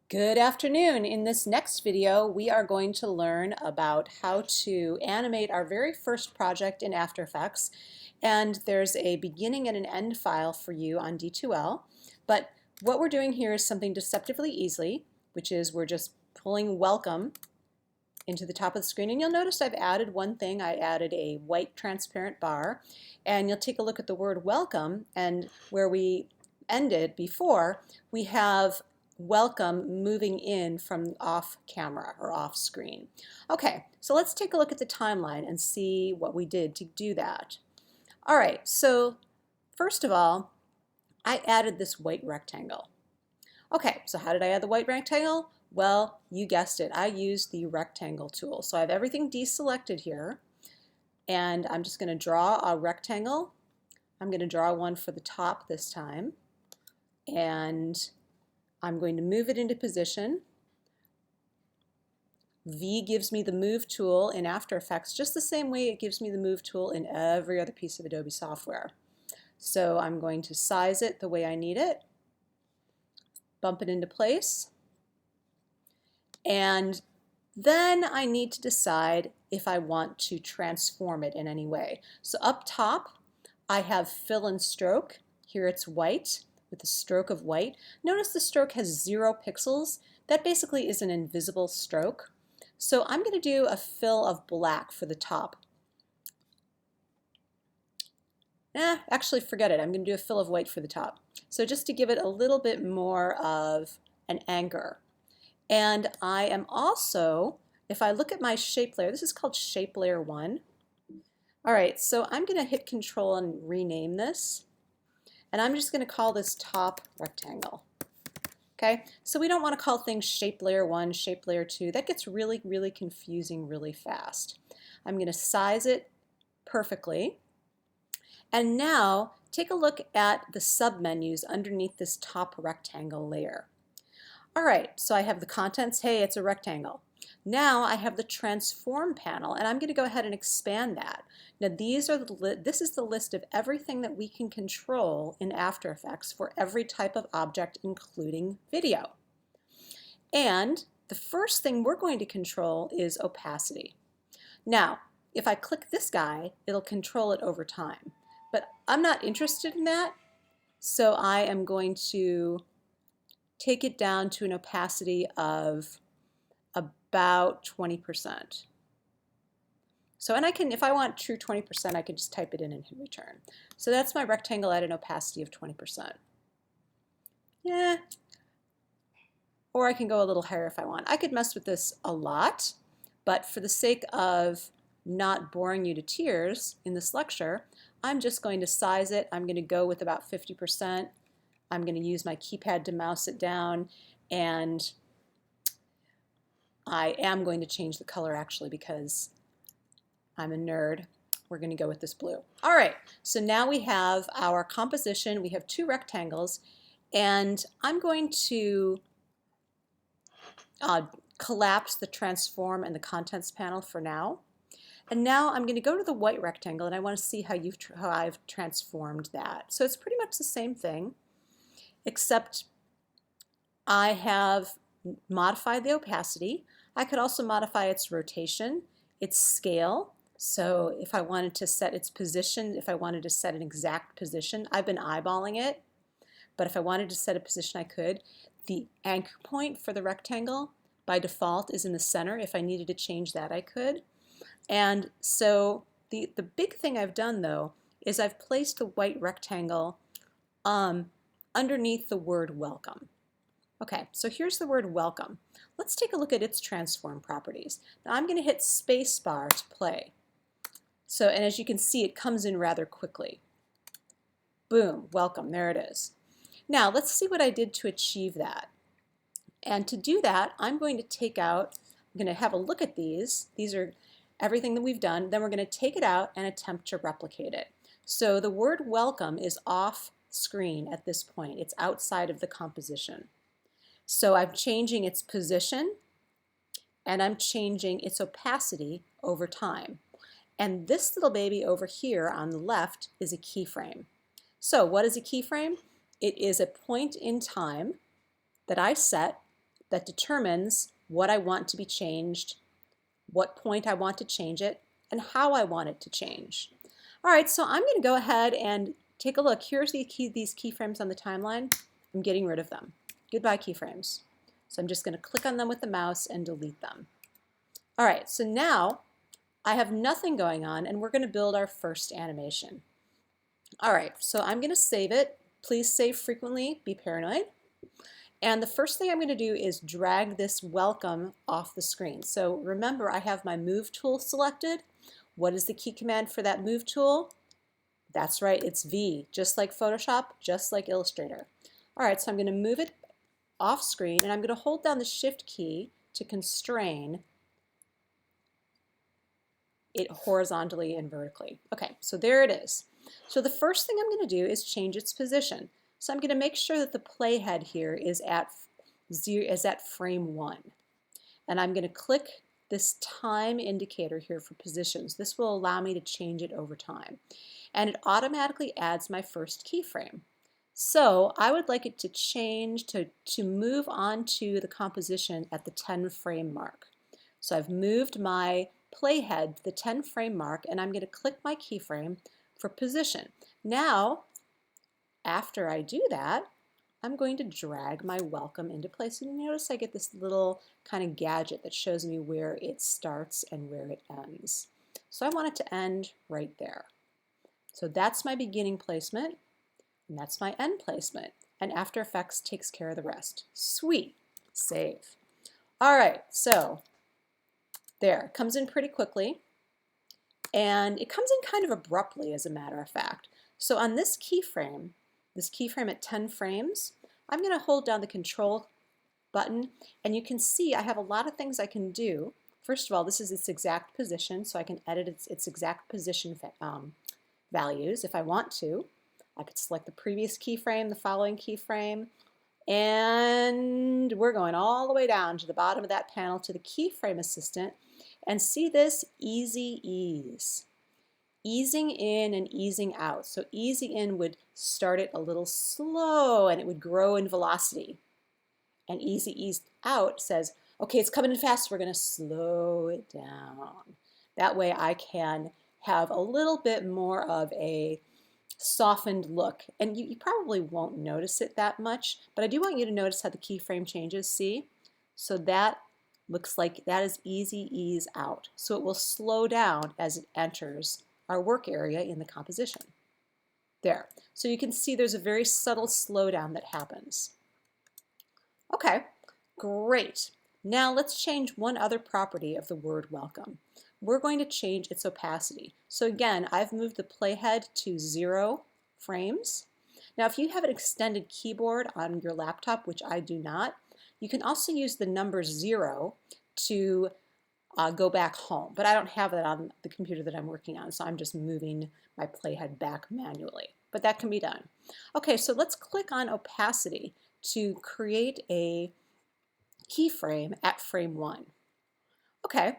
Good afternoon. In this next video, we are going to learn about how to animate our very first project in After Effects. And there's a beginning and an end file for you on D2L. But what we're doing here is something deceptively easy, which is we're just pulling welcome into the top of the screen. And you'll notice I've added one thing. I added a white transparent bar. And you'll take a look at the word welcome, and where we ended before, we have welcome moving in from off camera or off screen. Okay, so let's take a look at the timeline and see what we did to do that. All right, so first of all, I added this white rectangle. Okay, so how did I add the white rectangle? Well, you guessed it, I used the rectangle tool. So I have everything deselected here, and I'm just going to draw a rectangle. I'm going to draw one for the top this time, and I'm going to move it into position. V gives me the move tool in After Effects just the same way it gives me the move tool in every other piece of Adobe software. So I'm going to size it the way I need it, bump it into place, and then I need to decide if I want to transform it in any way. So up top, I have fill and stroke. Here it's white with a stroke of white. Notice the stroke has 0 pixels. That basically is an invisible stroke. So I'm going to do a fill of black for the top. Actually forget it. I'm going to do a fill of white for the top. So just to give it a little bit more of an anchor. And I am also, if I look at my shape layer, this is called Shape Layer 1. All right, so I'm going to hit Control and rename this. And I'm just going to call this top rectangle. Okay, so we don't want to call things Shape Layer 1, Shape Layer 2. That gets really, really confusing really fast. I'm going to size it perfectly. And now take a look at the submenus underneath this top rectangle layer. All right, so I have the contents. Hey, it's a rectangle. Now I have the transform panel, and I'm going to go ahead and expand that. Now this is the list of everything that we can control in After Effects for every type of object, including video. And the first thing we're going to control is opacity. Now, if I click this guy, it'll control it over time. But I'm not interested in that, so I am going to take it down to an opacity of about 20%. So, and I can, if I want true 20%, I can just type it in and hit return. So that's my rectangle at an opacity of 20%. Yeah. Or I can go a little higher if I want. I could mess with this a lot, but for the sake of not boring you to tears in this lecture, I'm just going to size it. I'm going to go with about 50%. I'm going to use my keypad to mouse it down, and I am going to change the color actually because I'm a nerd. We're going to go with this blue. All right, so now we have our composition. We have 2 rectangles, and I'm going to collapse the transform and the contents panel for now. And now I'm going to go to the white rectangle, and I want to see how I've transformed that. So it's pretty much the same thing, except I have modified the opacity. I could also modify its rotation, its scale. So if I wanted to set its position, if I wanted to set an exact position, I've been eyeballing it, but if I wanted to set a position, I could. The anchor point for the rectangle by default is in the center. If I needed to change that, I could. And so the big thing I've done, though, is I've placed the white rectangle underneath the word welcome. Okay, so here's the word welcome. Let's take a look at its transform properties. Now I'm going to hit spacebar to play. So, and as you can see, it comes in rather quickly. Boom, welcome, there it is. Now let's see what I did to achieve that. And to do that, I'm going to take out, I'm going to have a look at these. These are everything that we've done. Then we're going to take it out and attempt to replicate it. So the word welcome is off screen at this point. It's outside of the composition. So I'm changing its position, and I'm changing its opacity over time. And this little baby over here on the left is a keyframe. So what is a keyframe? It is a point in time that I set that determines what I want to be changed, what point I want to change it, and how I want it to change. All right, so I'm going to go ahead and take a look. Here's these keyframes on the timeline. I'm getting rid of them. Goodbye, keyframes. So I'm just going to click on them with the mouse and delete them. All right, so now I have nothing going on, and we're going to build our first animation. All right, so I'm going to save it. Please save frequently. Be paranoid. And the first thing I'm going to do is drag this welcome off the screen. So remember, I have my move tool selected. What is the key command for that move tool? That's right, it's V, just like Photoshop, just like Illustrator. All right, so I'm going to move it off screen, and I'm going to hold down the Shift key to constrain it horizontally and vertically. Okay, so there it is. So the first thing I'm going to do is change its position. So I'm going to make sure that the playhead here is at frame 1. And I'm going to click this time indicator here for positions. This will allow me to change it over time. And it automatically adds my first keyframe. So I would like it to change to move on to the composition at the 10 frame mark. So I've moved my playhead to the 10 frame mark, and I'm going to click my keyframe for position. Now, after I do that, I'm going to drag my welcome into place. And you notice I get this little kind of gadget that shows me where it starts and where it ends. So I want it to end right there. So that's my beginning placement, and that's my end placement. And After Effects takes care of the rest. Sweet. Save. All right, so there. It comes in pretty quickly. And it comes in kind of abruptly, as a matter of fact. So on this keyframe at 10 frames, I'm going to hold down the Control button, and you can see I have a lot of things I can do. First of all, this is its exact position, so I can edit its exact position values if I want to. I could select the previous keyframe, the following keyframe, and we're going all the way down to the bottom of that panel to the keyframe assistant, and see this easy ease. Easing in and easing out. So easing in would start it a little slow and it would grow in velocity. And easy ease out says, okay, it's coming in fast, we're going to slow it down. That way I can have a little bit more of a softened look. And you probably won't notice it that much, but I do want you to notice how the keyframe changes, see? So that looks like that is easy ease out. So it will slow down as it enters our work area in the composition. There. So you can see there's a very subtle slowdown that happens. Okay, great. Now let's change one other property of the word welcome. We're going to change its opacity. So again, I've moved the playhead to 0 frames. Now if you have an extended keyboard on your laptop, which I do not, you can also use the number 0 to go back home, but I don't have that on the computer that I'm working on, so I'm just moving my playhead back manually, but that can be done. Okay, so let's click on opacity to create a keyframe at frame 1. Okay,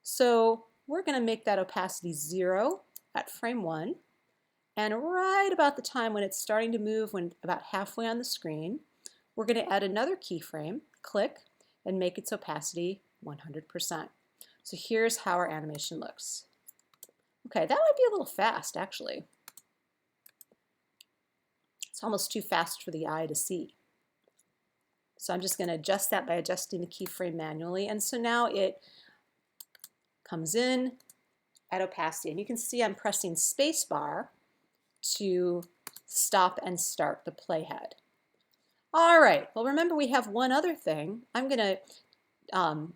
so we're going to make that opacity 0 at frame 1, and right about the time when it's starting to move, when about halfway on the screen, we're going to add another keyframe, click, and make its opacity 100%. So here's how our animation looks. Okay, that might be a little fast, actually. It's almost too fast for the eye to see. So I'm just going to adjust that by adjusting the keyframe manually. And so now it comes in at opacity. And you can see I'm pressing spacebar to stop and start the playhead. All right, well remember we have one other thing. I'm going to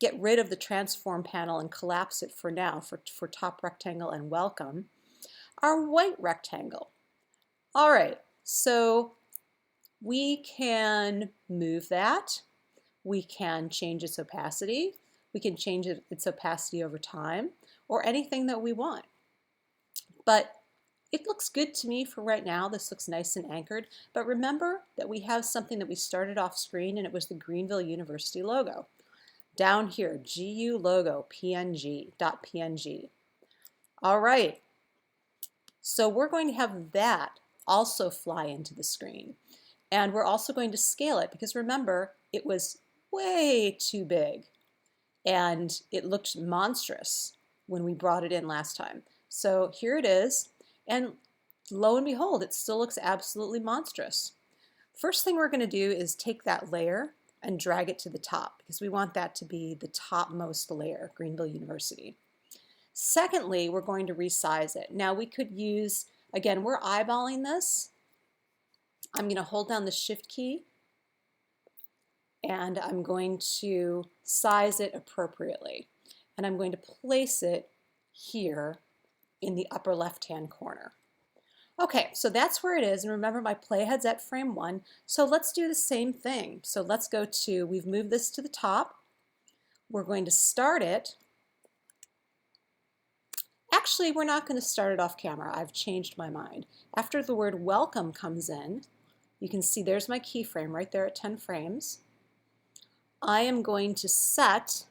get rid of the transform panel and collapse it for now for top rectangle and welcome. Our white rectangle. All right, so we can move that. We can change its opacity. We can change its opacity over time, or anything that we want. But it looks good to me for right now. This looks nice and anchored. But remember that we have something that we started off screen, and it was the Greenville University logo. Down here, GU logo, PNG. All right, so we're going to have that also fly into the screen. And we're also going to scale it because remember, it was way too big and it looked monstrous when we brought it in last time. So here it is, and lo and behold, it still looks absolutely monstrous. First thing we're going to do is take that layer and drag it to the top because we want that to be the topmost layer, Greenville University. Secondly, we're going to resize it. Now we could use, again, we're eyeballing this. I'm going to hold down the Shift key and I'm going to size it appropriately. And I'm going to place it here in the upper left-hand corner. Okay, so that's where it is, and remember my playhead's at frame 1, so let's do the same thing. So let's go to, we've moved this to the top, we're going to start it. Actually, we're not going to start it off camera, I've changed my mind. After the word welcome comes in, you can see there's my keyframe right there at 10 frames. I am going to set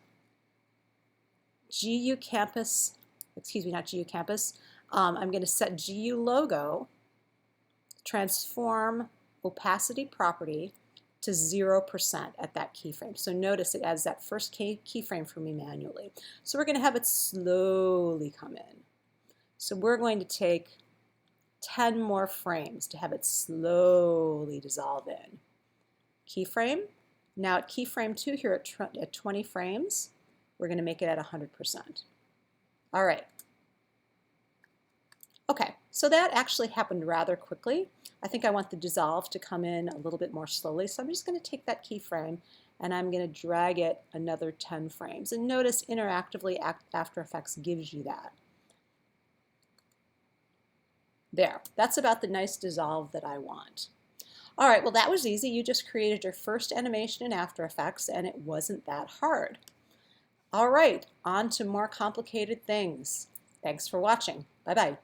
GU Campus, excuse me, not GU Campus, I'm going to set GU Logo, transform opacity property to 0% at that keyframe. So notice it adds that first keyframe for me manually. So we're going to have it slowly come in. So we're going to take 10 more frames to have it slowly dissolve in. Keyframe. Now at keyframe 2 here at 20 frames, we're going to make it at 100%. All right. Okay, so that actually happened rather quickly. I think I want the dissolve to come in a little bit more slowly, so I'm just going to take that keyframe and I'm going to drag it another 10 frames. And notice interactively After Effects gives you that. There, that's about the nice dissolve that I want. All right, well that was easy. You just created your first animation in After Effects and it wasn't that hard. All right, on to more complicated things. Thanks for watching. Bye-bye.